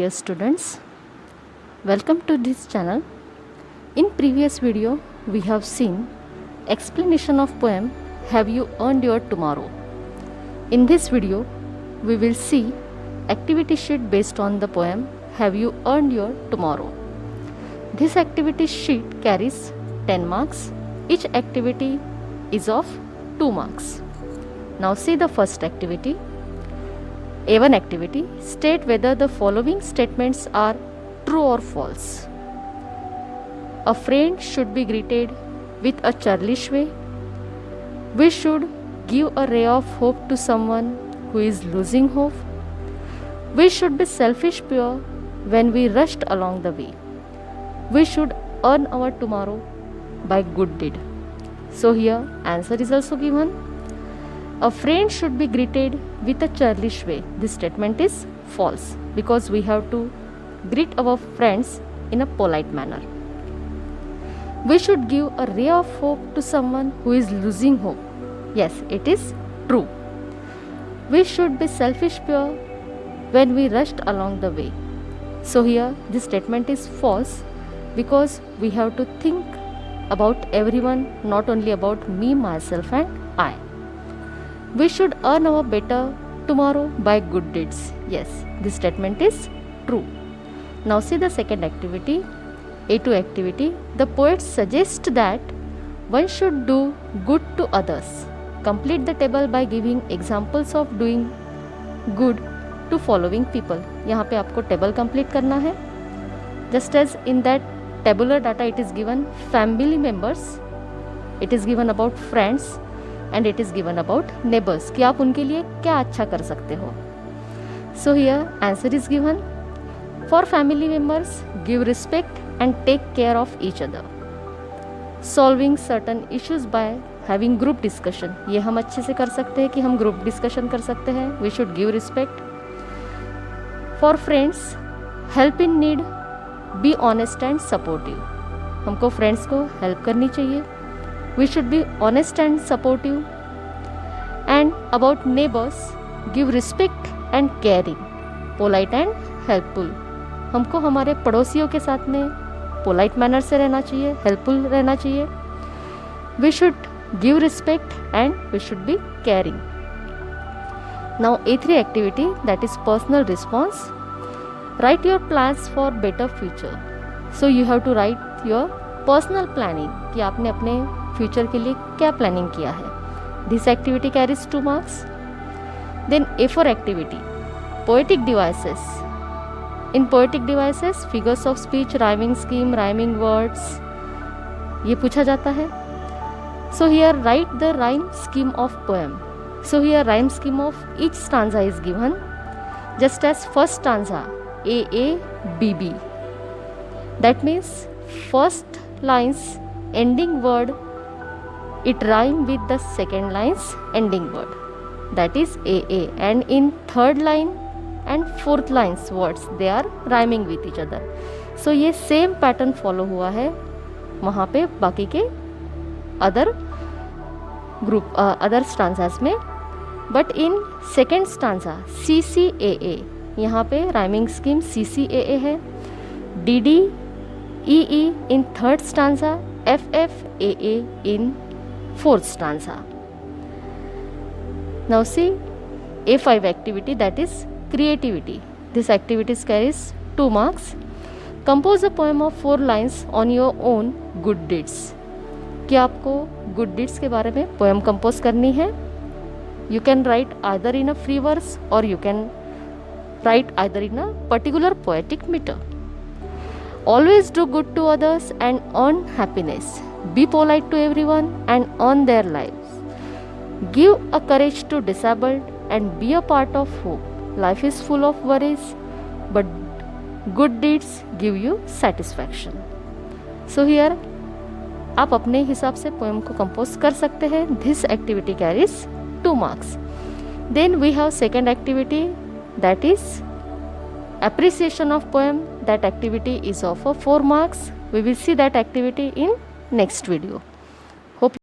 dear students, welcome to this channel. In previous video we have seen explanation of poem Have You Earned Your Tomorrow. In this video we will see activity sheet based on the poem Have You Earned Your Tomorrow. This activity sheet carries 10 marks. Each activity is of 2 marks. Now see the first activity. A1 activity, state whether the following statements are true or false. A friend should be greeted with a churlish way. We should give a ray of hope to someone who is losing hope. We should be selfish pure when we rushed along the way. We should earn our tomorrow by good deed. So here answer is also given. A friend should be greeted with a churlish way. This statement is false because we have to greet our friends in a polite manner. We should give a ray of hope to someone who is losing hope. Yes, it is true. We should be selfish pure when we rushed along the way. So here this statement is false because we have to think about everyone, not only about me, myself and I. We should earn our better tomorrow by good deeds. Yes, this statement is true. Now see the second activity, A2 activity. The poet suggests that one should do good to others. Complete the table by giving examples of doing good to following people. यहाँ पे आपको table complete करना है. Just as in that tabular data it is given family members, it is given about friends and it is given about neighbors कि आप उनके लिए क्या अच्छा कर सकते हो. So here answer is given. For family members, give respect and take care of each other. Solving certain issues by having group discussion. ये हम अच्छे से कर सकते हैं कि हम group discussion कर सकते हैं. We should give respect. For friends, help in need, be honest and supportive. हमको friends को help करनी चाहिए. We should be honest and supportive. And about neighbors, give respect and caring, polite and helpful. हमको हमारे पड़ोसियों के साथ में polite manner से रहना चाहिए, helpful रहना चाहिए. We should give respect and we should be caring. Now A3 activity, that is personal response. Write your plans for better future. So you have to write your personal planning कि आपने अपने future के लिए क्या planning किया है. This activity carries 2 marks. Then A4 activity, poetic devices. In poetic devices figures of speech, rhyming scheme, rhyming words ये पूछा जाता है. So here write the rhyme scheme of poem. So here rhyme scheme of each stanza is given just as first stanza AABB. That means first lines ending word it rhyme with the second line's ending word, that is AA, and in third line and fourth lines words they are rhyming with each other. So ये same pattern follow हुआ है वहाँ पे बाकी के other group other stanzas में. but in second stanza CCAA, यहाँ पे rhyming scheme CCAA है. DDEE in third stanza, FFAA in fourth stanza. Now see A5 activity, that is creativity. This activity carries 2 marks. Compose a poem of 4 lines on your own good deeds. क्या आपको good deeds के बारे में poem compose करनी है. You can write either in a free verse or you can write either in a particular poetic meter. Always do good to others and earn happiness. Be polite to everyone and earn their lives. Give a courage to disabled and be a part of hope. Life is full of worries, but good deeds give you satisfaction. So here आप अपने हिसाब से poem को compose कर सकते हैं. This activity carries 2 marks. Then we have second activity, that is appreciation of poem. That activity is of 4 marks. We will see that activity in next video.